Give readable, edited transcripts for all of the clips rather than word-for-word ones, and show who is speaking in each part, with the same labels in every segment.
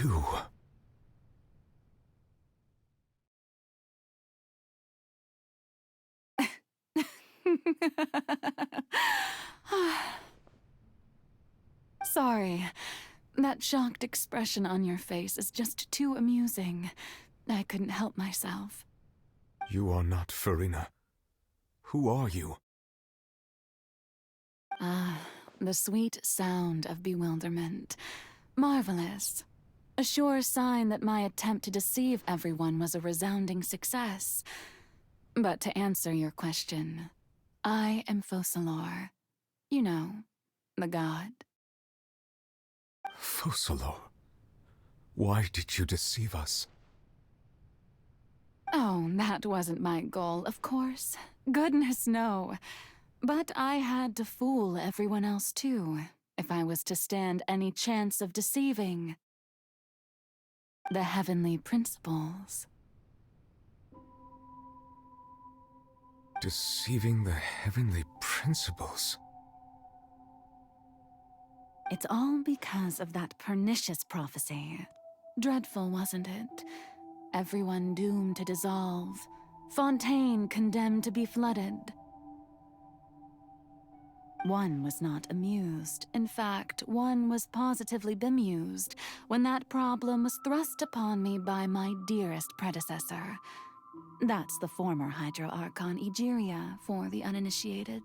Speaker 1: You...
Speaker 2: Sorry. That shocked expression on your face is just too amusing. I couldn't help myself.
Speaker 1: You are not Farina. Who are you?
Speaker 2: The sweet sound of bewilderment. Marvelous. A sure sign that my attempt to deceive everyone was a resounding success. But to answer your question, I am Focalor. You know, the god.
Speaker 1: Focalor? Why did you deceive us?
Speaker 2: Oh, that wasn't my goal, of course. Goodness, no. But I had to fool everyone else too, if I was to stand any chance of deceiving the heavenly principles.
Speaker 1: Deceiving the heavenly principles?
Speaker 2: It's all because of that pernicious prophecy. Dreadful, wasn't it? Everyone doomed to dissolve. Fontaine condemned to be flooded. One was not amused. In fact, one was positively bemused when that problem was thrust upon me by my dearest predecessor. That's the former Hydro-Archon Egeria for the uninitiated.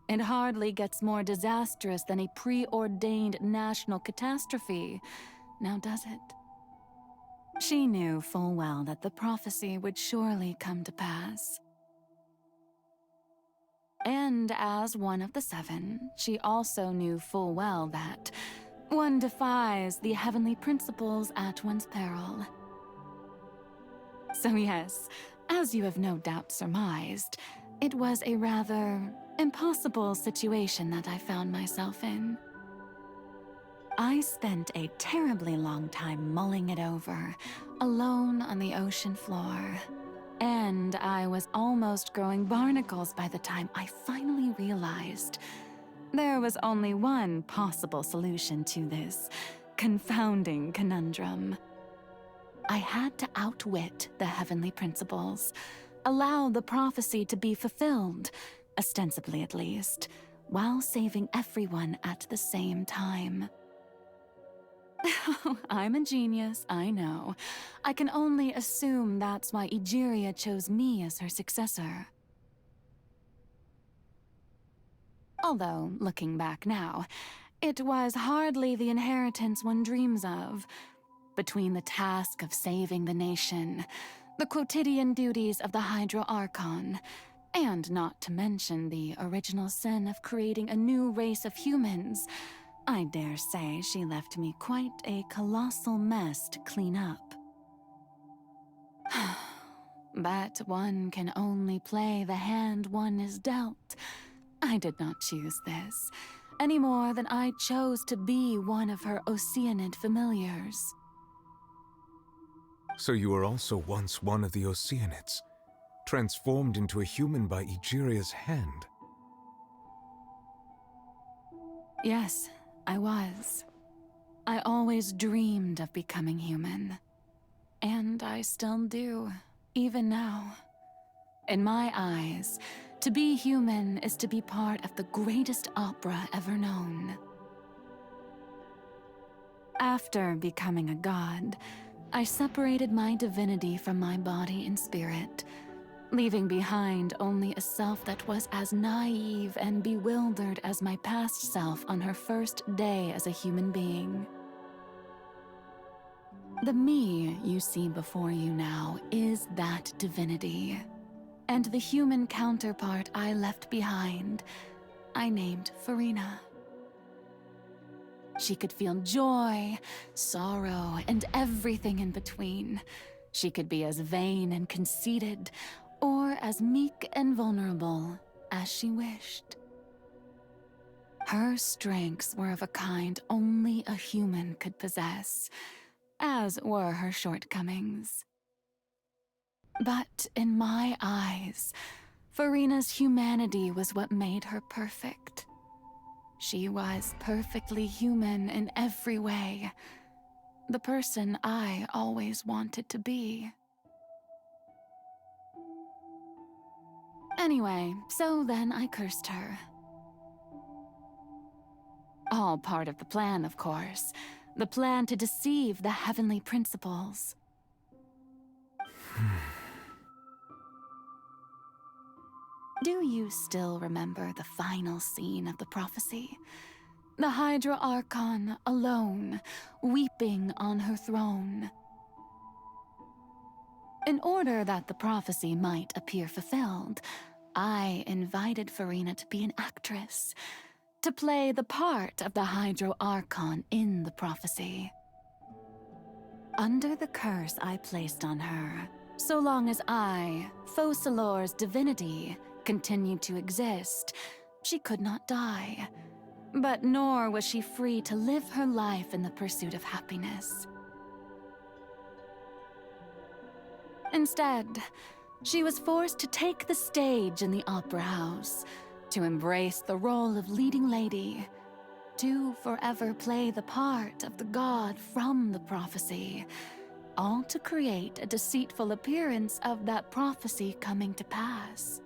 Speaker 2: It hardly gets more disastrous than a preordained national catastrophe, now does it? She knew full well that the prophecy would surely come to pass. And as one of the seven, she also knew full well that one defies the heavenly principles at one's peril. So yes, as you have no doubt surmised, it was a rather impossible situation that I found myself in. I spent a terribly long time mulling it over, alone on the ocean floor. And I was almost growing barnacles by the time I finally realized there was only one possible solution to this confounding conundrum. I had to outwit the heavenly principles, allow the prophecy to be fulfilled, ostensibly at least, while saving everyone at the same time. I'm a genius, I know. I can only assume that's why Egeria chose me as her successor. Although, looking back now, it was hardly the inheritance one dreams of. Between the task of saving the nation, the quotidian duties of the Hydro-Archon, and not to mention the original sin of creating a new race of humans, I dare say she left me quite a colossal mess to clean up. But one can only play the hand one is dealt. I did not choose this, any more than I chose to be one of her Oceanid familiars.
Speaker 1: So you were also once one of the Oceanids, transformed into a human by Egeria's hand.
Speaker 2: Yes, I was. I always dreamed of becoming human. And I still do, even now. In my eyes, to be human is to be part of the greatest opera ever known. After becoming a god, I separated my divinity from my body and spirit, leaving behind only a self that was as naive and bewildered as my past self on her first day as a human being. The me you see before you now is that divinity, and the human counterpart I left behind, I named Farina. She could feel joy, sorrow, and everything in between. She could be as vain and conceited, or as meek and vulnerable as she wished. Her strengths were of a kind only a human could possess, as were her shortcomings. But in my eyes, Farina's humanity was what made her perfect. She was perfectly human in every way. the person I always wanted to be. Anyway, so then I cursed her. All part of the plan, of course. The plan to deceive the heavenly principles. Do you still remember the final scene of the prophecy? The Hydra Archon, alone, weeping on her throne. In order that the prophecy might appear fulfilled, I invited Farina to be an actress, to play the part of the Hydro Archon in the prophecy. Under the curse I placed on her, so long as I, Focalor's divinity, continued to exist, she could not die. But nor was she free to live her life in the pursuit of happiness. Instead, she was forced to take the stage in the opera house, to embrace the role of leading lady, to forever play the part of the god from the prophecy, all to create a deceitful appearance of that prophecy coming to pass.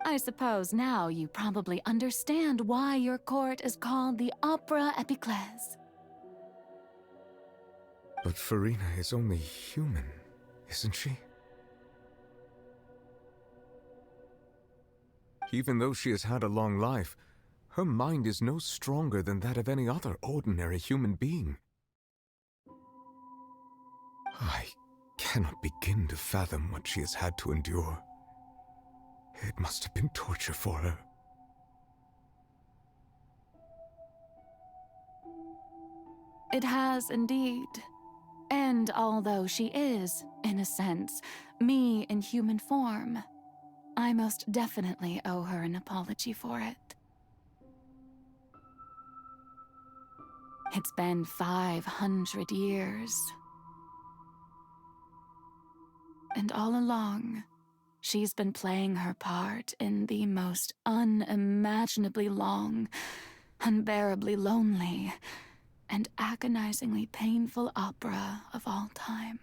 Speaker 2: I suppose now you probably understand why your court is called the Opera Epiclese.
Speaker 1: But Farina is only human, isn't she? Even though she has had a long life, her mind is no stronger than that of any other ordinary human being. I cannot begin to fathom what she has had to endure. It must have been torture for her.
Speaker 2: It has indeed. And although she is, in a sense, me in human form, I most definitely owe her an apology for it. It's been 500 years. And all along, she's been playing her part in the most unimaginably long, unbearably lonely, and agonizingly painful opera of all time.